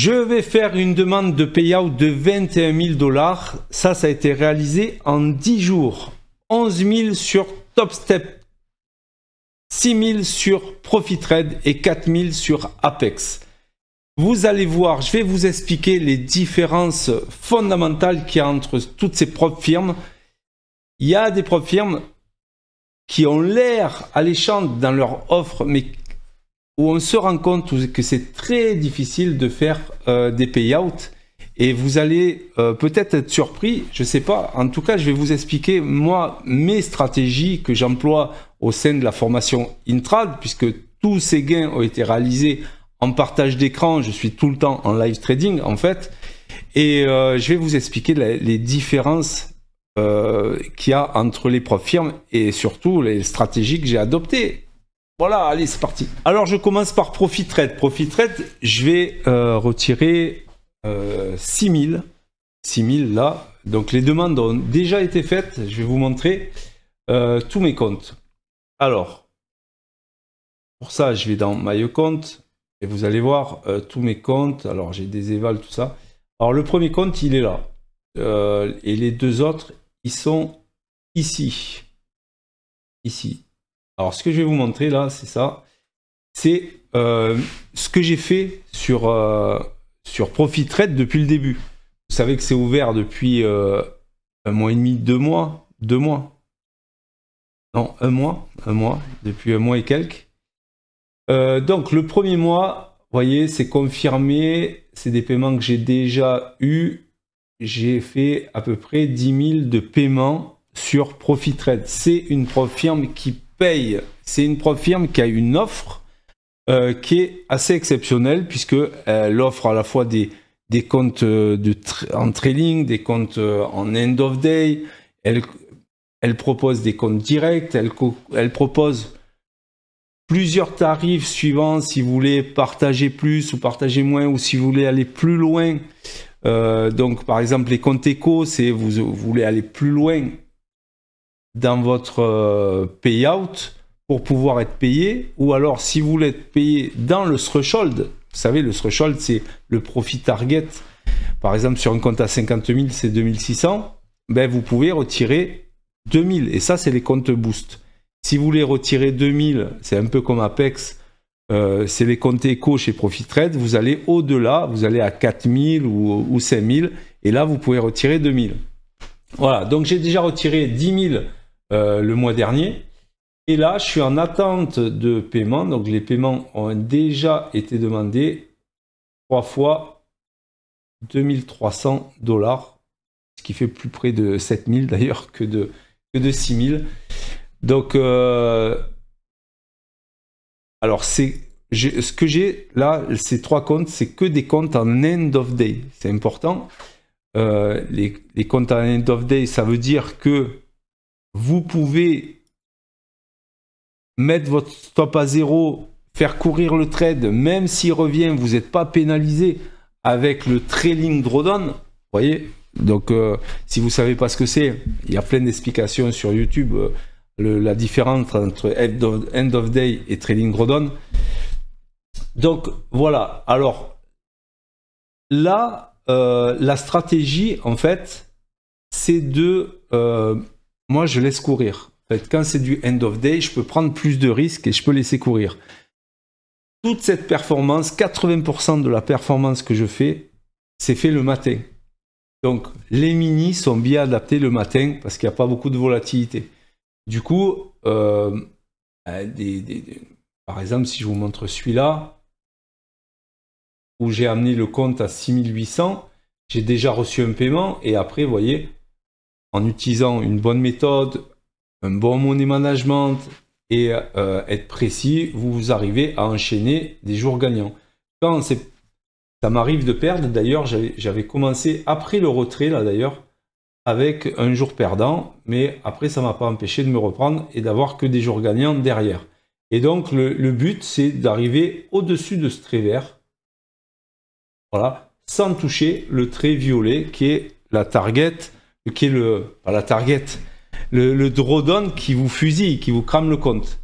Je vais faire une demande de payout de 21 000 $. Ça a été réalisé en 10 jours. 11 000 sur TopStep, 6 000 sur ProfiTrade et 4 000 sur Apex. Vous allez voir, je vais vous expliquer les différences fondamentales qu'il y a entre toutes ces prop firmes. Il y a des prop firmes qui ont l'air alléchantes dans leur offre, mais où on se rend compte que c'est très difficile de faire des payouts. Et vous allez peut-être être surpris, je ne sais pas. En tout cas, je vais vous expliquer, moi, mes stratégies que j'emploie au sein de la formation Intrad, puisque tous ces gains ont été réalisés en partage d'écran. Je suis tout le temps en live trading, en fait. Et je vais vous expliquer les différences qu'il y a entre les prop firmes et surtout les stratégies que j'ai adoptées. Voilà, allez, c'est parti. Alors, je commence par ProfiTrade. ProfiTrade, je vais retirer 6 000. 6 000 là. Donc, les demandes ont déjà été faites. Je vais vous montrer tous mes comptes. Alors, pour ça, je vais dans My Account et vous allez voir tous mes comptes. Alors, j'ai des évals, tout ça. Alors, le premier compte, il est là. Et les deux autres, ils sont ici. Ici. Alors, ce que je vais vous montrer là, c'est ça. C'est ce que j'ai fait sur ProfiTrade depuis le début. Vous savez que c'est ouvert depuis 1 mois et demi, 2 mois. 2 mois. Non, 1 mois. 1 mois. Depuis 1 mois et quelques. Donc, le premier mois, vous voyez, c'est confirmé. C'est des paiements que j'ai déjà eus. J'ai fait à peu près 10 000 de paiements sur ProfiTrade. C'est une prop firme qui paye. C'est une prop firme qui a une offre qui est assez exceptionnelle puisque elle offre à la fois des comptes en trailing, des comptes en end of day. Elle propose des comptes directs. Elle propose plusieurs tarifs suivants si vous voulez partager plus ou partager moins ou si vous voulez aller plus loin. Donc par exemple les comptes éco, c'est vous voulez aller plus loin dans votre payout pour pouvoir être payé, ou alors si vous voulez être payé dans le threshold, vous savez le threshold c'est le profit target, par exemple sur un compte à 50 000 c'est 2600, ben vous pouvez retirer 2000 et ça c'est les comptes boost. Si vous voulez retirer 2000, c'est un peu comme Apex, c'est les comptes éco chez ProfiTrade, vous allez au-delà, vous allez à 4000 ou 5000 et là vous pouvez retirer 2000. Voilà, donc j'ai déjà retiré 10 000 le mois dernier et là je suis en attente de paiement, donc les paiements ont déjà été demandés 3 fois 2300 $, ce qui fait plus près de 7000 d'ailleurs que de 6000. Donc alors, ce que j'ai là, ces 3 comptes, c'est que des comptes en end of day. C'est important. Les comptes en end of day, ça veut dire que vous pouvez mettre votre stop à 0, faire courir le trade, même s'il revient, vous n'êtes pas pénalisé avec le trailing drawdown. Vous voyez? Donc, si vous ne savez pas ce que c'est, il y a plein d'explications sur YouTube. La différence entre end of day et trading drawdown. Donc voilà, alors là la stratégie en fait c'est de moi je laisse courir. En fait, quand c'est du end of day, je peux prendre plus de risques et je peux laisser courir. Toute cette performance, 80% de la performance que je fais, c'est fait le matin. Donc les minis sont bien adaptés le matin parce qu'il n'y a pas beaucoup de volatilité. Du coup, par exemple, si je vous montre celui-là, où j'ai amené le compte à 6800, j'ai déjà reçu un paiement et après, vous voyez, en utilisant une bonne méthode, un bon money management et être précis, vous arrivez à enchaîner des jours gagnants. Quand ça m'arrive de perdre, d'ailleurs, j'avais commencé après le retrait, là d'ailleurs, avec un jour perdant, mais après ça ne m'a pas empêché de me reprendre et d'avoir que des jours gagnants derrière. Et donc le but c'est d'arriver au-dessus de ce trait vert, voilà, sans toucher le trait violet qui est la target, qui est pas la target, le drawdown qui vous fusille, qui vous crame le compte.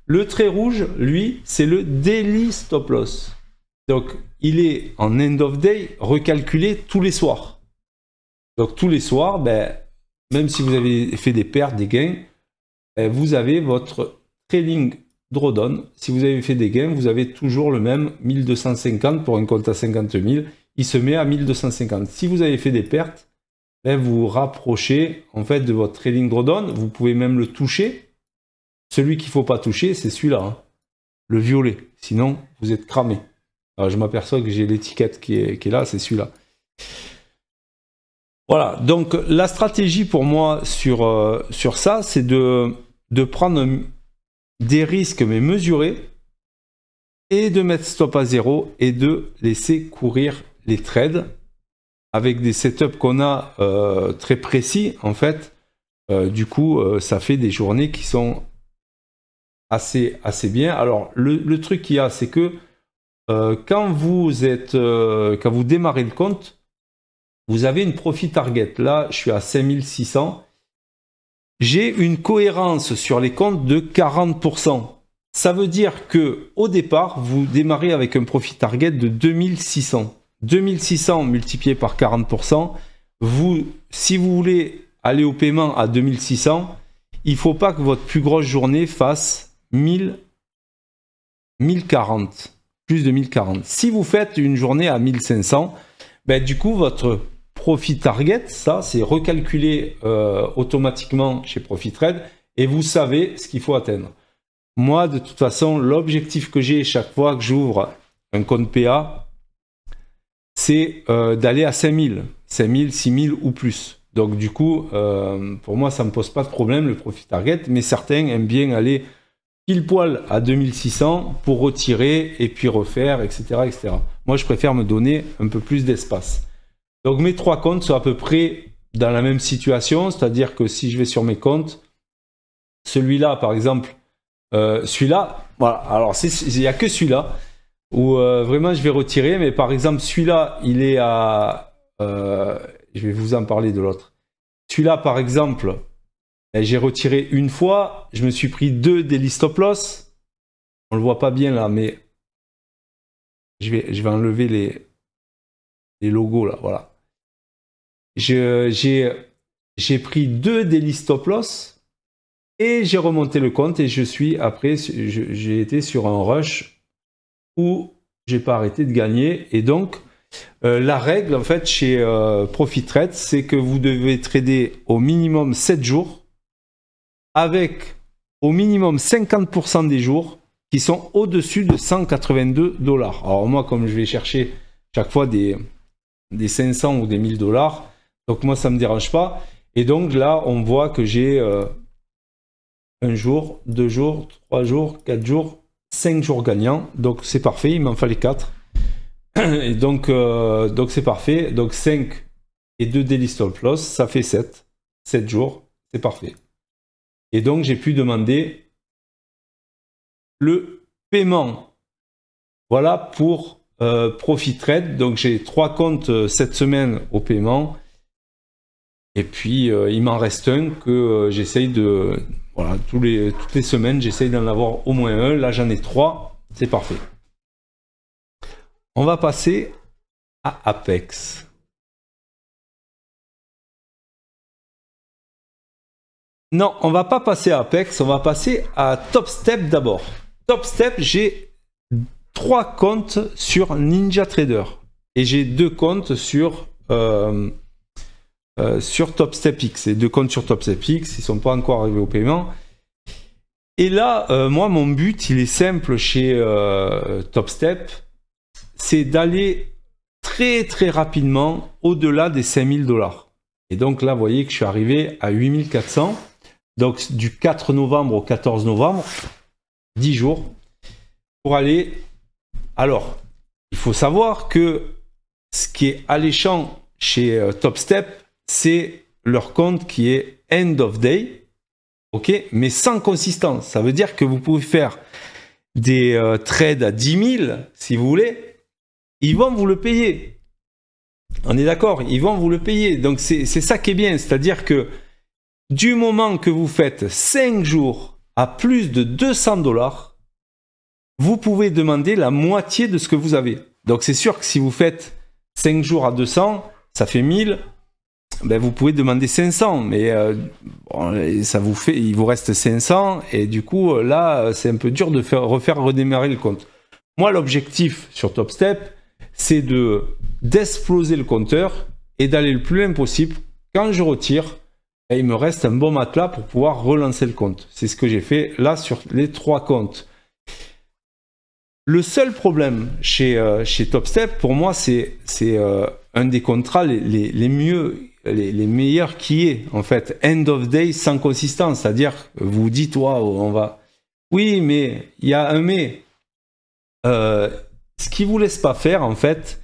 Le trait rouge, lui, c'est le daily stop loss. Donc, il est en end of day recalculé tous les soirs. Donc, tous les soirs, ben, même si vous avez fait des pertes, des gains, ben, vous avez votre trailing drawdown. Si vous avez fait des gains, vous avez toujours le même 1250 pour un compte à 50 000. Il se met à 1250. Si vous avez fait des pertes, ben, vous vous rapprochez en fait de votre trailing drawdown. Vous pouvez même le toucher. Celui qu'il ne faut pas toucher, c'est celui-là, hein, le violet. Sinon, vous êtes cramé. Alors, je m'aperçois que j'ai l'étiquette qui est là, c'est celui-là. Voilà, donc la stratégie pour moi sur ça, c'est de prendre des risques mais mesurés et de mettre stop à zéro et de laisser courir les trades avec des setups qu'on a très précis en fait. Du coup, ça fait des journées qui sont assez bien. Alors, le truc qu'il y a, c'est que quand vous démarrez le compte, vous avez une profit target. Là, je suis à 5600. J'ai une cohérence sur les comptes de 40%. Ça veut dire que au départ, vous démarrez avec un profit target de 2600. 2600 multiplié par 40%. Si vous voulez aller au paiement à 2600, il ne faut pas que votre plus grosse journée fasse 1040. Plus de 1040. Si vous faites une journée à 1500, ben, du coup, votre profit target, ça, c'est recalculé automatiquement chez ProfitTrade et vous savez ce qu'il faut atteindre. Moi, de toute façon, l'objectif que j'ai chaque fois que j'ouvre un compte PA, c'est d'aller à 5000, 5000, 6000 ou plus. Donc, du coup, pour moi, ça ne me pose pas de problème, le profit target, mais certains aiment bien aller pile poil à 2600 pour retirer et puis refaire, etc., etc. Moi, je préfère me donner un peu plus d'espace. Donc, mes trois comptes sont à peu près dans la même situation, c'est-à-dire que si je vais sur mes comptes, celui-là, par exemple, celui-là, voilà, alors il n'y a que celui-là où vraiment je vais retirer, mais par exemple, celui-là, il est à... je vais vous en parler de l'autre. Celui-là, par exemple, j'ai retiré une fois, je me suis pris 2 daily stop loss. On ne le voit pas bien là, mais je vais enlever les logos là, voilà. J'ai pris 2 daily stop loss et j'ai remonté le compte et j'ai été sur un rush où j'ai pas arrêté de gagner. Et donc, la règle en fait chez ProfitTrade, c'est que vous devez trader au minimum 7 jours avec au minimum 50% des jours qui sont au-dessus de 182 $. Alors moi, comme je vais chercher chaque fois des 500 ou des 1000 $, donc moi, ça ne me dérange pas. Et donc là, on voit que j'ai 1 jour, 2 jours, 3 jours, 4 jours, 5 jours gagnants. Donc c'est parfait, il m'en fallait 4. Et donc c'est parfait. Donc 5 et 2 daily stop loss, ça fait 7. 7 jours, c'est parfait. Et donc j'ai pu demander le paiement. Voilà pour ProfitTrade. Donc j'ai 3 comptes cette semaine au paiement. Et puis il m'en reste un que j'essaye de... Voilà, toutes les semaines, j'essaye d'en avoir au moins un. Là, j'en ai 3. C'est parfait. On va passer à Apex. Non, on va pas passer à Apex. On va passer à TopStep d'abord. TopStep, j'ai 3 comptes sur NinjaTrader. Et j'ai 2 comptes sur TopStepX. Et 2 comptes sur TopStepX, ils ne sont pas encore arrivés au paiement. Et là, moi, mon but, il est simple chez TopStep, c'est d'aller très très rapidement au-delà des 5000 $. Et donc là, vous voyez que je suis arrivé à 8400. Donc du 4 novembre au 14 novembre, 10 jours, pour aller... Alors, il faut savoir que ce qui est alléchant chez TopStep, c'est leur compte qui est end of day, ok, mais sans consistance. Ça veut dire que vous pouvez faire des trades à 10 000, si vous voulez, ils vont vous le payer. On est d'accord, ils vont vous le payer. Donc c'est ça qui est bien, c'est-à-dire que du moment que vous faites 5 jours à plus de 200 $, vous pouvez demander la moitié de ce que vous avez. Donc c'est sûr que si vous faites 5 jours à 200, ça fait 1000. Ben, vous pouvez demander 500, mais bon, ça vous fait, il vous reste 500, et du coup, là, c'est un peu dur de refaire redémarrer le compte. Moi, l'objectif sur TopStep, c'est d'exploser le compteur et d'aller le plus loin possible. Quand je retire, ben, il me reste un bon matelas pour pouvoir relancer le compte. C'est ce que j'ai fait là sur les 3 comptes. Le seul problème chez TopStep, pour moi, c'est un des contrats les mieux, les meilleurs qui est, en fait. End of day sans consistance. C'est-à-dire, vous vous dites, waouh, on va... Oui, mais il y a un mais. Ce qui ne vous laisse pas faire, en fait,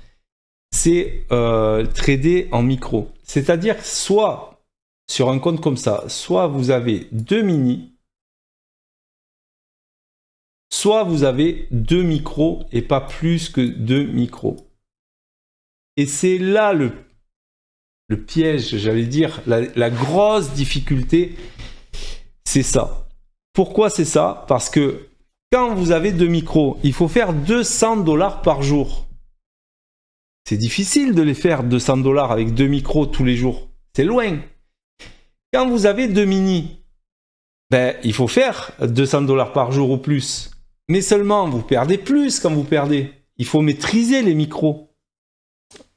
c'est trader en micro. C'est-à-dire, soit sur un compte comme ça, soit vous avez 2 mini, soit vous avez 2 micros et pas plus que 2 micros. Et c'est là le piège, j'allais dire, la grosse difficulté, c'est ça. Pourquoi c'est ça? Parce que quand vous avez 2 micros, il faut faire 200 $ par jour. C'est difficile de les faire 200 $ avec 2 micros tous les jours. C'est loin. Quand vous avez 2 mini, ben, il faut faire 200 $ par jour ou plus. Mais seulement, vous perdez plus quand vous perdez. Il faut maîtriser les micros.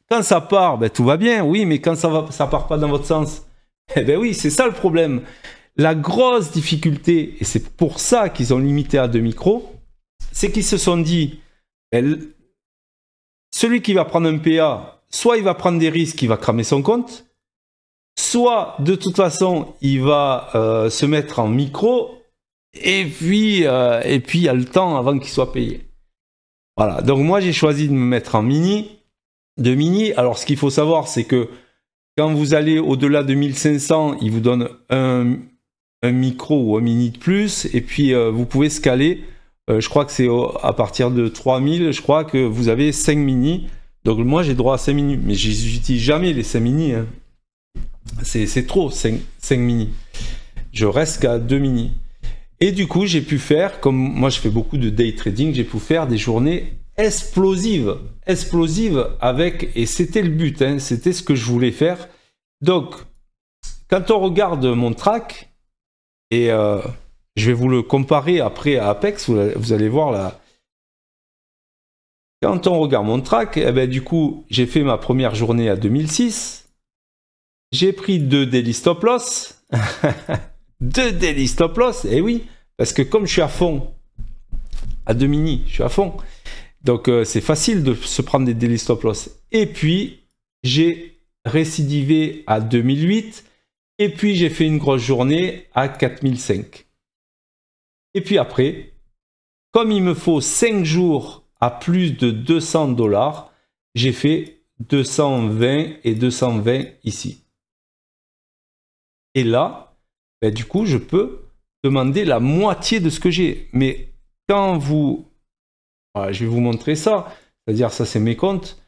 Quand ça part, ben, tout va bien, oui, mais quand ça part pas dans votre sens, eh ben oui, c'est ça le problème. La grosse difficulté, et c'est pour ça qu'ils ont limité à 2 micros, c'est qu'ils se sont dit, ben, celui qui va prendre un PA, soit il va prendre des risques, il va cramer son compte, soit de toute façon, il va se mettre en micro, et puis il y a le temps avant qu'il soit payé. Voilà, donc moi j'ai choisi de me mettre en mini. De mini, alors ce qu'il faut savoir, c'est que quand vous allez au-delà de 1500, il vous donne un micro ou un mini de plus, et puis vous pouvez scaler, je crois que c'est à partir de 3000, je crois que vous avez 5 mini, donc moi j'ai droit à 5 mini, mais j'utilise jamais les 5 mini, hein. C'est trop, 5 mini, je reste qu'à 2 mini. Et du coup, j'ai pu faire, comme moi je fais beaucoup de day trading, j'ai pu faire des journées explosives avec, et c'était le but, hein, c'était ce que je voulais faire. Donc, quand on regarde mon track, et je vais vous le comparer après à Apex, vous allez voir là. Quand on regarde mon track, eh ben, du coup, j'ai fait ma première journée à 2006. J'ai pris 2 daily stop loss. 2 daily stop loss, et oui, parce que comme je suis à fond, à 2 mini, je suis à fond. Donc c'est facile de se prendre des daily stop loss. Et puis, j'ai récidivé à 2008. Et puis, j'ai fait une grosse journée à 4005. Et puis après, comme il me faut 5 jours à plus de 200 $, j'ai fait 220 et 220 ici. Et là, ben, du coup, je peux demander la moitié de ce que j'ai. Mais quand vous... Voilà, je vais vous montrer ça. C'est-à-dire, ça, c'est mes comptes.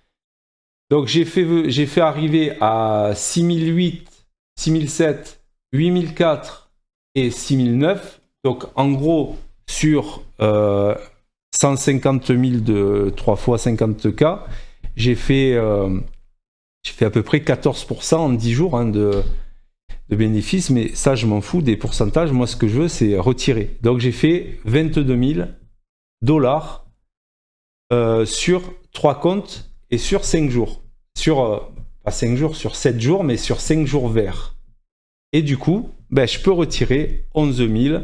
Donc, j'ai fait arriver à 6008, 6007, 8004 et 6009. Donc, en gros, sur 150 000 de 3 fois 50K, j'ai fait à peu près 14% en 10 jours, hein, de bénéfices, mais ça je m'en fous des pourcentages. Moi ce que je veux c'est retirer. Donc j'ai fait 22 000 $ sur 3 comptes et sur 5 jours. Sur, pas 5 jours, sur 7 jours, mais sur 5 jours verts. Et du coup, ben, je peux retirer 11 000.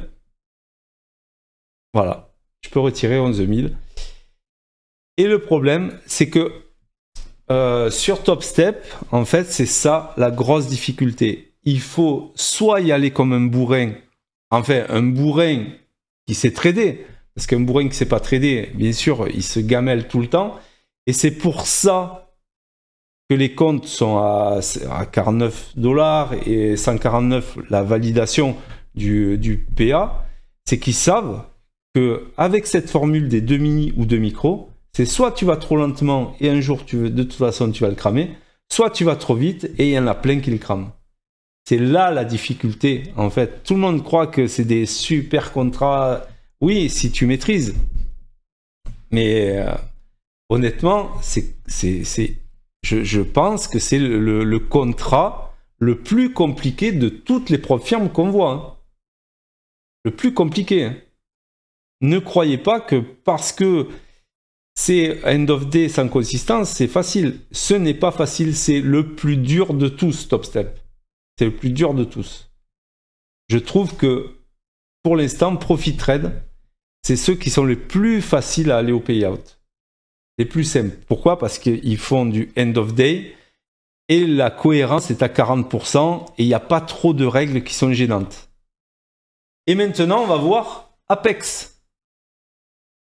Voilà, je peux retirer 11 000. Et le problème, c'est que sur TopStep, en fait, c'est ça la grosse difficulté. Il faut soit y aller comme un bourrin, enfin un bourrin qui sait trader, parce qu'un bourrin qui ne sait pas trader, bien sûr, il se gamelle tout le temps, et c'est pour ça que les comptes sont à 49 $ et 149 la validation du PA, c'est qu'ils savent qu'avec cette formule des 2 mini ou 2 micros, c'est soit tu vas trop lentement et un jour de toute façon tu vas le cramer, soit tu vas trop vite et il y en a plein qui le crament. C'est là la difficulté, en fait. Tout le monde croit que c'est des super contrats. Oui, si tu maîtrises. Mais honnêtement, je pense que c'est le contrat le plus compliqué de toutes les prop firmes qu'on voit. Hein. Le plus compliqué. Hein. Ne croyez pas que parce que c'est end of day sans consistance, c'est facile. Ce n'est pas facile, c'est le plus dur de tous, Top Step. C'est le plus dur de tous. Je trouve que pour l'instant, Profit Trade, c'est ceux qui sont les plus faciles à aller au payout. Les plus simples. Pourquoi? Parce qu'ils font du end of day et la cohérence est à 40% et il n'y a pas trop de règles qui sont gênantes. Et maintenant, on va voir Apex.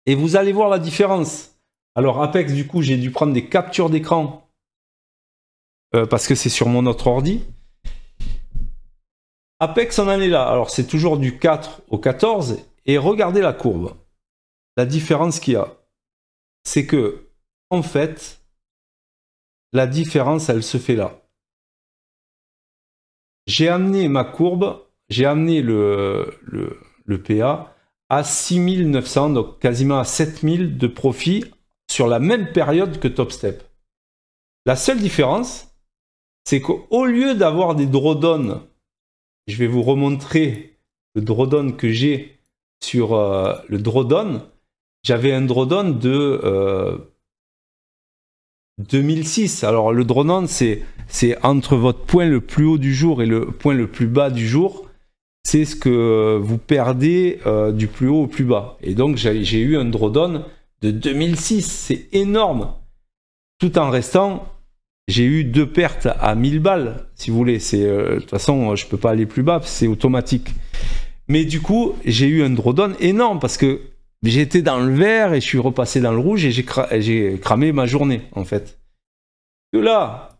Et vous allez voir la différence. Alors Apex, du coup, j'ai dû prendre des captures d'écran parce que c'est sur mon autre ordi. Apex, on en est là. Alors c'est toujours du 4 au 14 et regardez la courbe. La différence qu'il y a, c'est que en fait, la différence, elle se fait là. J'ai amené ma courbe, j'ai amené le PA à 6900, donc quasiment à 7000 de profit sur la même période que Top Step. La seule différence, c'est qu'au lieu d'avoir des drawdowns, je vais vous remontrer le drawdown que j'ai sur le drawdown, j'avais un drawdown de 2006. Alors le drawdown, c'est entre votre point le plus haut du jour et le point le plus bas du jour. C'est ce que vous perdez du plus haut au plus bas. Et donc j'ai eu un drawdown de 2006. C'est énorme. Tout en restant, j'ai eu 2 pertes à 1000 balles, si vous voulez. De toute façon, je ne peux pas aller plus bas, c'est automatique. Mais du coup, j'ai eu un drawdown énorme parce que j'étais dans le vert et je suis repassé dans le rouge et j'ai cramé ma journée, en fait. Que là,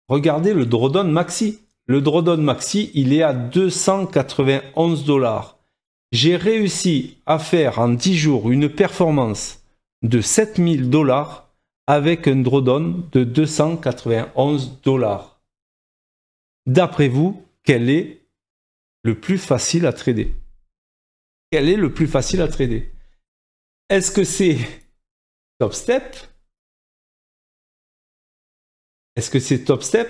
regardez le drawdown maxi. Le drawdown maxi, il est à 291 $. J'ai réussi à faire en 10 jours une performance de 7000 $ avec un drawdown de 291 $. D'après vous, quel est le plus facile à trader? Quel est le plus facile à trader? Est-ce que c'est Top Step? Est-ce que c'est Top Step?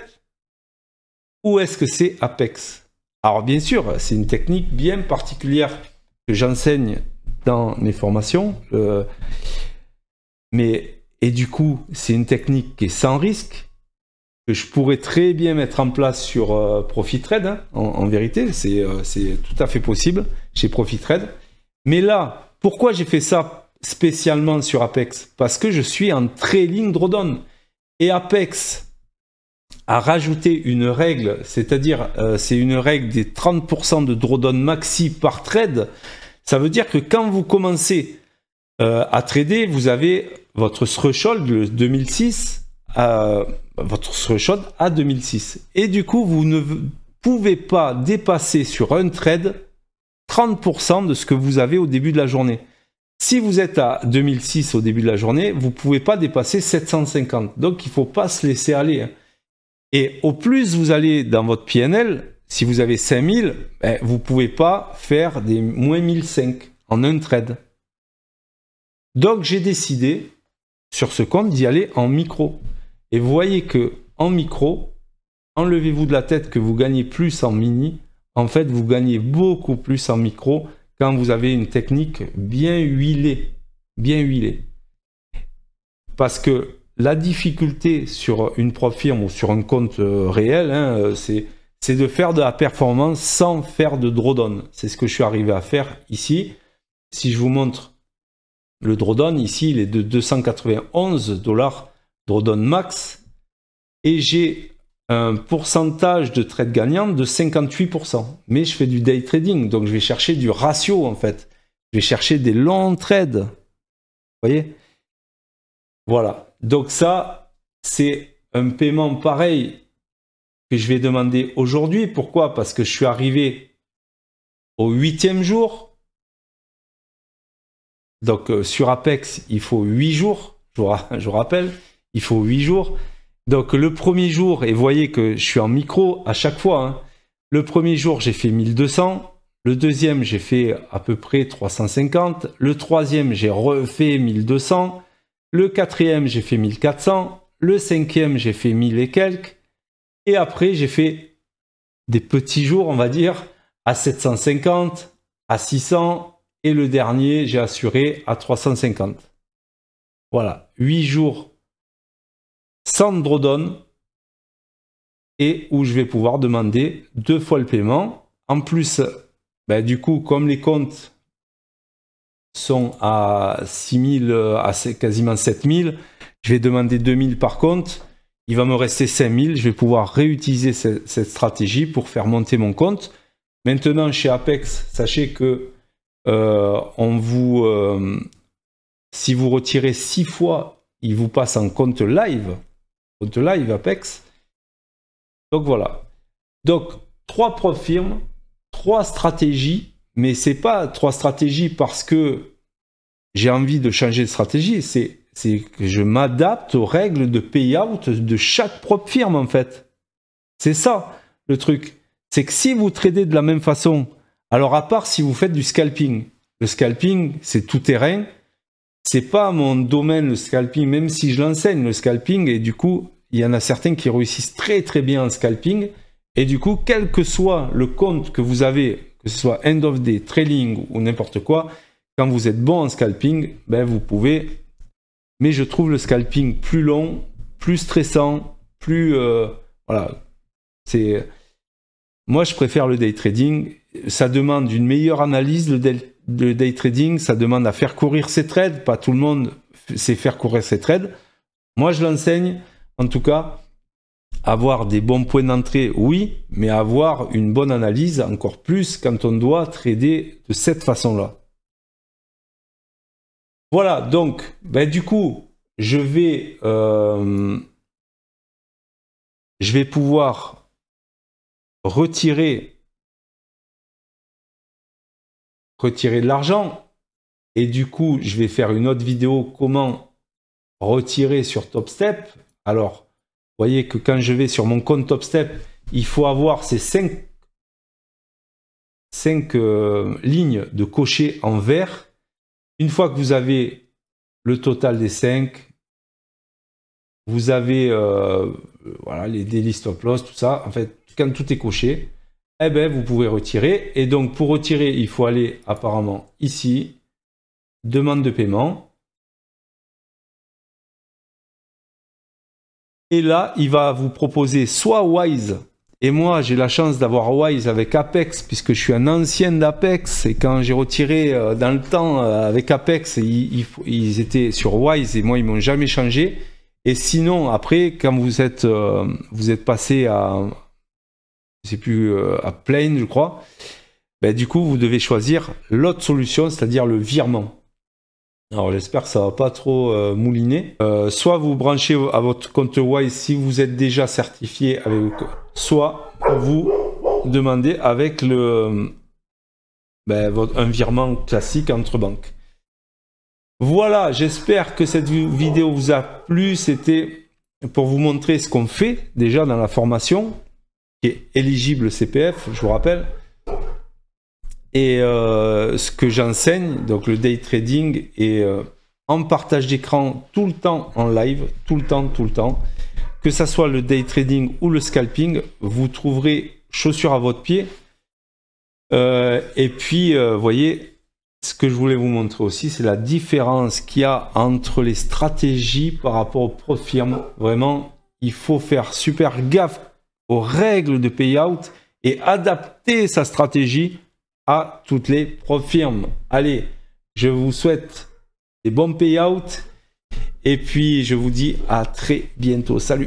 Ou est-ce que c'est Apex? Alors bien sûr, c'est une technique bien particulière que j'enseigne dans mes formations. Et du coup, c'est une technique qui est sans risque, que je pourrais très bien mettre en place sur Profit Trade. Hein, en vérité, c'est tout à fait possible chez Profit Trade. Mais là, pourquoi j'ai fait ça spécialement sur Apex? Parce que je suis en trailing drawdown. Et Apex a rajouté une règle, c'est-à-dire c'est une règle des 30% de drawdown maxi par trade. Ça veut dire que quand vous commencez à trader, vous avez votre threshold, le 2006, votre threshold à 2006. Et du coup, vous ne pouvez pas dépasser sur un trade 30% de ce que vous avez au début de la journée. Si vous êtes à 2006 au début de la journée, vous ne pouvez pas dépasser 750. Donc, il ne faut pas se laisser aller. Hein. Et au plus vous allez dans votre PNL, si vous avez 5000, vous ne pouvez pas faire des moins 1005 en un trade. Donc, j'ai décidé sur ce compte d'y aller en micro. Et vous voyez que en micro, enlevez-vous de la tête que vous gagnez plus en mini. En fait, vous gagnez beaucoup plus en micro quand vous avez une technique bien huilée. Bien huilée. Parce que la difficulté sur une prop firme ou sur un compte réel, hein, c'est de faire de la performance sans faire de drawdown. C'est ce que je suis arrivé à faire ici. Si je vous montre le drawdown, ici, il est de 291 $, drawdown max. Et j'ai un pourcentage de trade gagnant de 58%. Mais je fais du day trading, donc je vais chercher du ratio en fait. Je vais chercher des longs trades. Vous voyez? Voilà. Donc ça, c'est un paiement pareil que je vais demander aujourd'hui. Pourquoi? Parce que je suis arrivé au 8e jour. Donc sur Apex, il faut 8 jours. Je vous rappelle, il faut 8 jours. Donc le premier jour, et vous voyez que je suis en micro à chaque fois. Hein. Le premier jour, j'ai fait 1200. Le deuxième, j'ai fait à peu près 350. Le troisième, j'ai refait 1200. Le quatrième, j'ai fait 1400. Le cinquième, j'ai fait 1000 et quelques. Et après, j'ai fait des petits jours, on va dire, à 750, à 600. Et le dernier, j'ai assuré à 350. Voilà, 8 jours sans drawdown et où je vais pouvoir demander 2 fois le paiement. En plus, du coup, comme les comptes sont à 6000, à quasiment 7000, je vais demander 2000 par compte. Il va me rester 5000. Je vais pouvoir réutiliser cette stratégie pour faire monter mon compte. Maintenant, chez Apex, sachez que si vous retirez 6 fois, il vous passe en compte live Apex. Donc voilà. Donc 3 prop firmes, 3 stratégies, mais c'est pas 3 stratégies parce que j'ai envie de changer de stratégie, c'est que je m'adapte aux règles de payout de chaque prop firme en fait. C'est ça le truc. C'est que si vous tradez de la même façon, alors à part si vous faites du scalping, le scalping c'est tout terrain. C'est pas mon domaine le scalping, même si je l'enseigne le scalping, et du coup, il y en a certains qui réussissent très très bien en scalping, et du coup, quel que soit le compte que vous avez, que ce soit end of day, trailing ou n'importe quoi, quand vous êtes bon en scalping, vous pouvez. Mais je trouve le scalping plus long, plus stressant, plus voilà. Moi, je préfère le day trading. Ça demande une meilleure analyse, le day trading, ça demande à faire courir ses trades. Pas tout le monde sait faire courir ses trades. Moi, je l'enseigne, en tout cas, avoir des bons points d'entrée, oui, mais avoir une bonne analyse, encore plus quand on doit trader de cette façon-là. Voilà, donc, du coup, je vais pouvoir retirer de l'argent, et du coup je vais faire une autre vidéo comment retirer sur TopStep. Alors vous voyez que quand je vais sur mon compte TopStep, il faut avoir ces 5 lignes de cocher en vert. Une fois que vous avez le total des 5, vous avez voilà, les daily stop loss, tout ça. En fait, quand tout est coché, vous pouvez retirer. Et donc, pour retirer, il faut aller apparemment ici, demande de paiement. Et là, il va vous proposer soit Wise. Et moi, j'ai la chance d'avoir Wise avec Apex, puisque je suis un ancien d'Apex. Et quand j'ai retiré dans le temps avec Apex, ils étaient sur Wise et moi, ils m'ont jamais changé. Et sinon, après, quand vous êtes passé à... je sais plus, à Plane, je crois, du coup, vous devez choisir l'autre solution, c'est-à-dire le virement. Alors, j'espère que ça ne va pas trop mouliner. Soit vous branchez à votre compte Wise si vous êtes déjà certifié, soit vous demandez avec un virement classique entre banques. Voilà, j'espère que cette vidéo vous a plu. C'était pour vous montrer ce qu'on fait déjà dans la formation, qui est éligible CPF, je vous rappelle, et ce que j'enseigne, donc le day trading, et en partage d'écran tout le temps en live, tout le temps, que ça soit le day trading ou le scalping, vous trouverez chaussures à votre pied. Et puis, voyez, ce que je voulais vous montrer aussi, c'est la différence qu'il y a entre les stratégies par rapport aux pro firmes. Vraiment, il faut faire super gaffe aux règles de payout et adapter sa stratégie à toutes les pro firmes. Allez, je vous souhaite des bons payouts et puis je vous dis à très bientôt. Salut!